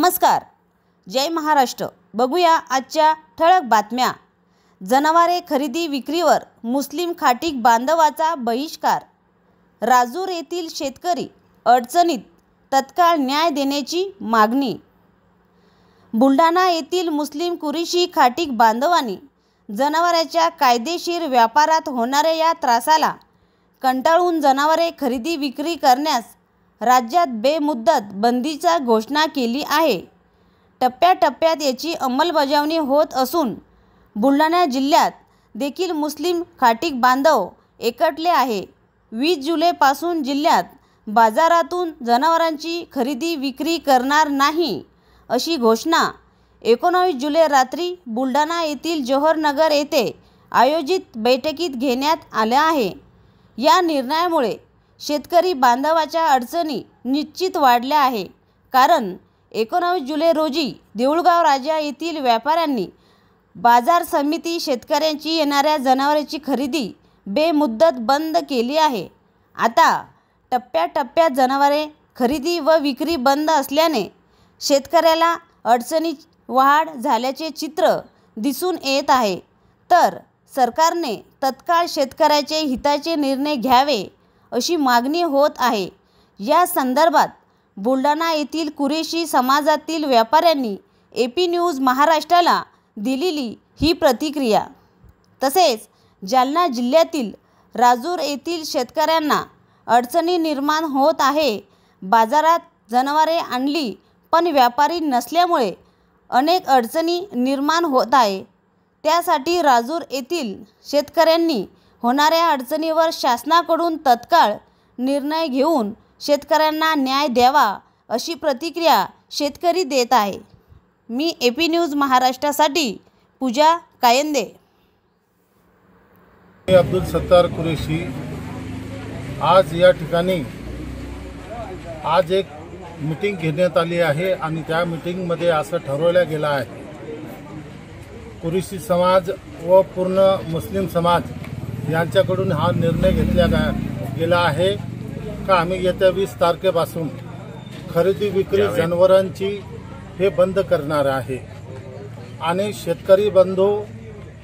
नमस्कार, जय महाराष्ट्र। बघूया आजच्या ठळक बातम्या। जनावरे खरेदी विक्रीवर मुस्लिम खाटीक बांधवाचा बहिष्कार। राजूर येथील शेतकरी अडचणीत, तत्काळ न्याय देण्याची मागणी। बुलढाणा येथील मुस्लिम कुरेशी खाटीक बांधवांनी जनावरांच्या कायदेशीर व्यापारात होणाऱ्या या त्रासाला कंटाळून जनावरे खरेदी विक्री करण्यास राज्यात बेमुदत बंदीची घोषणा केली आहे। टप्प्याटप्प्यात याची अंमलबजावणी होत असून बुलढाणा जिल्ह्यात देखील मुस्लिम खाटीक बांधव एकवटले आहे। 20 जुलैपासून जिल्ह्यात बाजारातून जनावरांची खरेदी विक्री करणार नाही अशी घोषणा 19 जुलै रात्री बुलढाणा येथील जोहर नगर येथे आयोजित बैठकीत घेण्यात आले आहे। या निर्णयामुळे शेतकरी बांधवाच्या अडचणी निश्चित वाढल्या आहे, कारण 19 जुलै रोजी देऊळगाव राजा येथील व्यापाऱ्यांनी बाजार समिती शेतकऱ्यांची येणाऱ्या जनावरांची खरेदी बेमुदत बंद केली आहे। आता टप्प्याटप्प्यात जनावरे खरेदी व विक्री बंद असल्याने शेतकऱ्याला अडचणीत वाढ झाल्याचे चित्र दिसून येत आहे। तर सरकारने तत्काळ शेतकऱ्याचे हिताचे निर्णय घ्यावे अशी मागणी होत आहे। या संदर्भात बुलढाणा येथील कुरेशी समाजातील व्यापाऱ्यांनी AP न्यूज महाराष्ट्राला दिलेली ही प्रतिक्रिया। तसेच जालना जिल्ह्यातील राजूर येथील शेतकऱ्यांना अडचणी निर्माण होत आहे। बाजारात जनावरे आणली पण व्यापारी नसल्यामुळे अनेक अडचणी निर्माण होत आहे। त्यासाठी राजूर येथील शेतकऱ्यांनी होणाऱ्या अडचणीवर शासनाकडून तत्काळ निर्णय घेऊन शेतकऱ्यांना न्याय द्यावा अशी प्रतिक्रिया शेतकरी देत आहे। मी AP न्यूज महाराष्ट्रासाठी पूजा कायंदे। अब्दुल सत्तार कुरेशी आज या ठिकाणी आज एक मीटिंग घेण्यात आली आहे आणि त्या मीटिंगमध्ये असं ठरवलं गेलं आहे, कुरेशी समाज व पूर्ण मुस्लिम समाज यांच्याकडून हा निर्णय घेतला गेला आहे का आम्ही येत्या 20 तारखेपासून खरेदी विक्री जनावरांची हे बंद करणार आहे आणि शेतकरी बंधू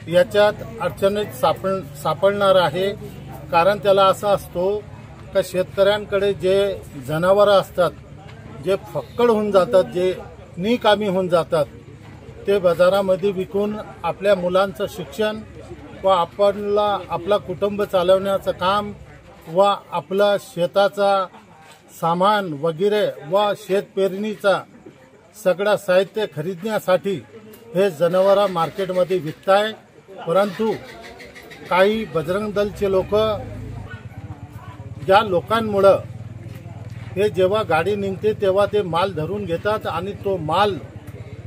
याच्यात अडचणीत सापडणार आहे। कारण त्याला असं असतो का शेतकऱ्यांकडे जे जनावरं असतात, जे फक्कड होऊन जातात, जे निकामी होऊन जातात, ते बाजारामध्ये विकून आपल्या मुलांचं शिक्षण व आपला कुटुंब चालवण्याचं काम व आपला शेताचा सामान वगैरे व शेतपेरणीचा सगळं साहित्य खरीदण्यासाठी हे जनावरं मार्केटमध्ये विकताय। परंतु काही बजरंग दलचे लोक या लोकांमुळं हे जेव्हा गाडी निघते तेव्हा ते माल धरून घेतात आणि तो माल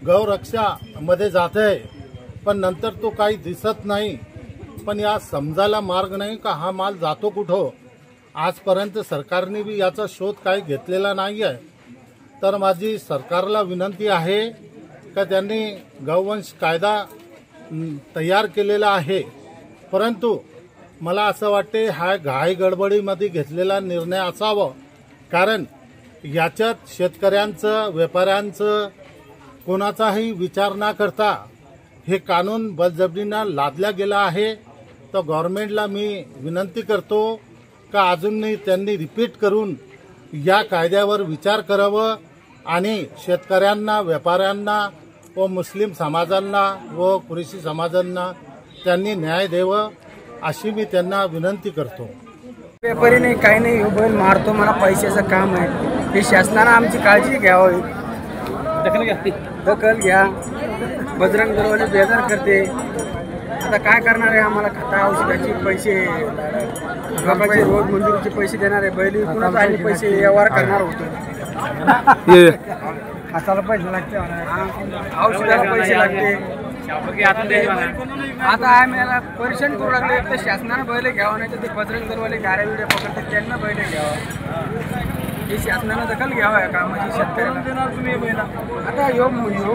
गौरक्षामध्ये जात आहे, पण नंतर तो काही दिसत नाही। पण या समजायला मार्ग नाही का हा माल जातो कुठं। आजपर्यंत सरकारने बी याचा शोध काही घेतलेला नाही आहे। तर माझी सरकारला विनंती आहे का त्यांनी गौवंश कायदा तयार केलेला आहे, परंतु मला असं वाटते हा घाई गडबडीमध्ये घेतलेला निर्णय असावा, कारण याच्यात शेतकऱ्यांचं व्यापाऱ्यांचं कोणाचाही विचार न करता हे कानून बळजबरीनं लादला गेला आहे। तर गव्हर्नमेंटला मी विनंती करतो का अजूनही त्यांनी रिपीट करून या कायद्यावर विचार करावं आणि शेतकऱ्यांना, व्यापाऱ्यांना व मुस्लिम समाजांना व कुरेशी समाजांना त्यांनी न्याय द्यावं अशी मी त्यांना विनंती करतो। व्यापारी नाही, काही नाही, बैल मारतो, मला पैशाचं काम आहे, हे शासनानं आमची काळजी घ्यावी, दखल घ्या। बजरंग दलवाले बेजार करते, आता काय करणार आहे, आम्हाला खाता औषधाचे पैसे, लोकांचे रोज मंजुरीचे पैसे देणार आहे, बैल विकूनच आम्ही पैसे व्यवहार करणार होतो। खताला पैसे लागते, औषधाला पैसे लागते, आता आम्ही याला परेशान करू लागले। तर शासनानं बैल घ्यावं, नाही तर ते बजरंग दलवाले गाड्या बिड्या पकडतात त्यांना बैल घ्यावं, हे शासनानं दखल घ्यावं या कामाची। शेतकऱ्याला देणार तुम्ही बैल, आता ह्यो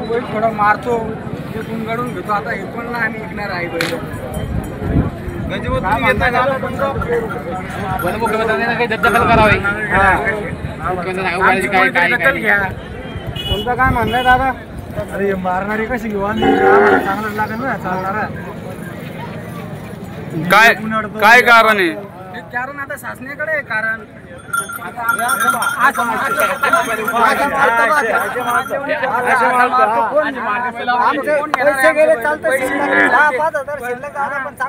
बैल थोडा मारतो, ते गुंगाडून घेतो, आता हे पण आम्ही विकणार आहे बैल। दखल घ्या, तुमचं काय म्हणणं आहे दादा? अरे मारणारी कशी घेऊ आम्ही? आम्हाला चांगलंच लागेल ना चालणारा. काय कारण आहे? कारण आता शासनाकडे आहे कारण. पैसे गेले चालतं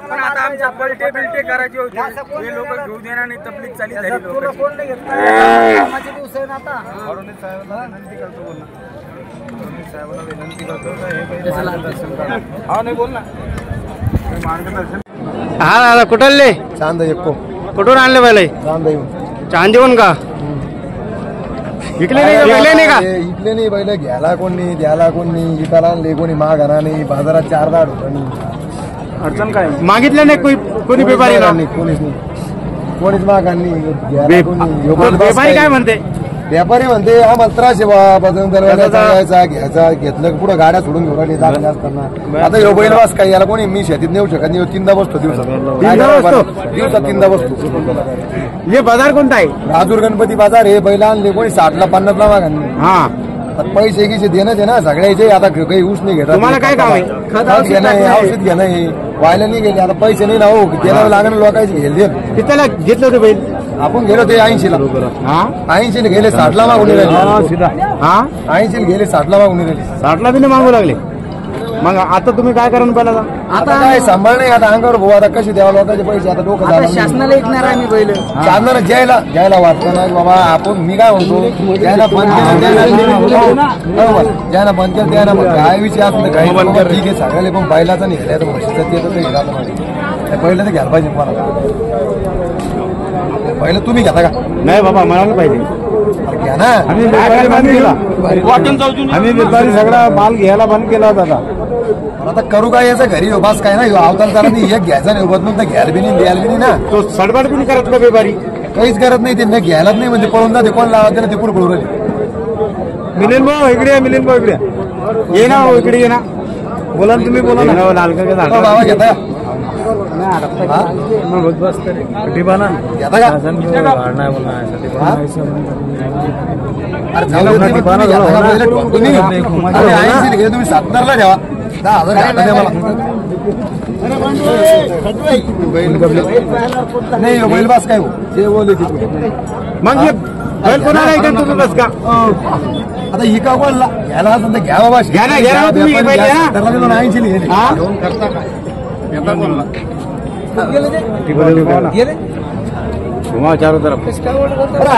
पण आता आमच्या पलटे बिलटे करायचे होते. हे लोक घेऊ देणार नाही. तबलीग चाली झाली. कोण नाही घेत कामाचे दिवस आहे ना आता. हा नाही बोल ना. हा दादा कुठले? चांद एक्को कुठून आणले पहिले? चांद येऊन चांदीहून का? विकले नाही का? इकले नाही बैल. घ्यायला कोण नाही, द्यायला कोण नाही, इकायला आणले कोणी, महाग आणा नाही, बाजारात 4-10 रुपये. अडचण काय? मागितले नाही कोणी व्यापारी? कोणीच नाही, कोणीच महाग नाही. व्यापारी काय म्हणते? व्यापारी म्हणते आम्हाला त्रास आहे बदलून दरवाजा घ्यायचा. घेतलं पुढे गाड्या सोडून घेऊन राहिले दाखले असताना. आता ह्यो बैल वास काही याला कोणी मी शेतीत नेऊ शकत नाही. 3दा बसतो दिवसात 3दा बसतो. हे बाजार कोणता आहे? राजूर गणपती बाजार. हे बैल आणले कोणी 60ला 50ला मागा. हा पैसे गिसे देणं आहे ना सगळ्याचे. आता काही ऊस नाही घेतात. तुम्हाला काय काम आहे? खत घेणं आहे, औषध घेणं आहे. व्हायला नाही गेले आता पैसे नाही ना हो. त्याला लागणं लोकांचे घेले. कितीला घेतलं होतं बैल? आपण गेलो ते 80ला. 80ला गेले 60ला मागून राहिले. 80ला गेले 60ला मागून राहिले. 60ला बी नाही मागू लागले. मग आता तुम्ही काय करून पहिला? आता काय सांभाळ नाही. आता अंगावर भाऊ आता कसे द्यावा लोकांचे पैसे. आता डोकं झालं. शासनाला ऐकणार आहे मी बैल. शासनाला घ्यायला वाटतं ना बाबा. आपण मी काय म्हणतो ज्याला बंद केलं ज्याला बंद केलं त्याला काय विषय असं काही ठीक आहे. सगळ्याला पण बैलाचा नाही घ्यायला तर म्हशीचं ते तर घ्यायला पाहिजे. पहिलं तर घ्यायला पाहिजे. मला पहिलं तुम्ही घेता का? नाही बाबा मला पाहिजे. घ्या ना. आम्ही व्यापारी सगळा माल घ्यायला बंद केला होता. आता करू काय याचा घरी बस काय ना अवतार जरा नाही. एक घ्यायचा नाही बदलून तर घ्यायला बी नाही द्यायला बी नाही ना. तो सडबाड बी करत का व्यापारी? काहीच करत नाही. ते घ्यायलाच नाही म्हणजे पळून जाते. कोण लावा ना ते कुठं पळू राहिले. मिलिंद भाऊ इकडे ये ना. इकडे ये ना. बोला ना तुम्ही. बोला ना. लालका बाबा घेता तुम्ही 70ला ठेवा. 10,000 घ्या मला. नाही बैल बास काय जे बोलले मग बैल कोणाला ऐकत तुम्ही बस का? आता ही का बोलला घ्यायला असं तर घ्या बाबा. घ्या ना तुम्ही. 80 लिहिले. घुमा चारों तरफ.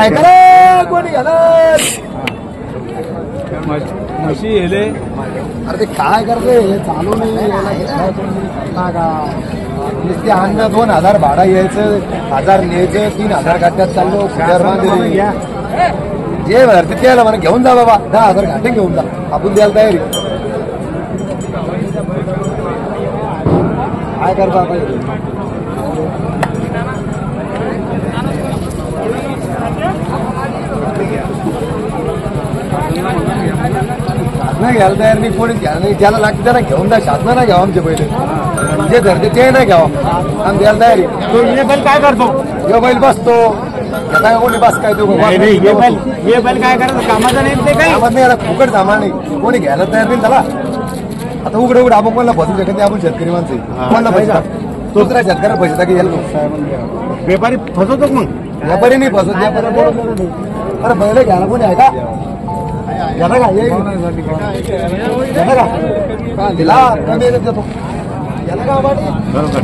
ऐका कोणी घ्याला म्हशी येले. अरे ते काय करते चालू नाही. नुसते अन्न 2,000 भाडा यायचं 1,000 न्यायचं 3,000 गाठ्यात चाललो. जे भरते त्याला मला घेऊन जा बाबा. 10,000 घाटे घेऊन जा. आपण द्यायला तयारी काय करता नाही घ्यायला तयार नाही. कोणीच घ्यायला नाही. ज्याला लागते त्याला घेऊन जा. शासनाला घ्यावं आमचे पहिले. जे धरते ते नाही घ्यावं. आम्ही द्यायला तयारी. तो ये बैल काय करतो? यो बैल बसतो. आता कोणी बस काय तो ये बैल काय करतो? कामाचा नाही ते काय? कामात नाही. आता फुकट सामान नाही. कोणी घ्यायला तयार नाही त्याला. आता उघड आपण कोणाला फसू शकत नाही. आपण शेतकरी माणसं कोणाला पैसा दुसऱ्या शेतकऱ्याला पैसे टाकी घ्यायला. व्यापारी फसवतो मग. व्यापारी नाही फसवत. व्यापारी अरे बैल घ्यायला कोणी आहे का? घ्यायला का घ्यायला का दिला कमी देतो. घ्यायला का बरोबर.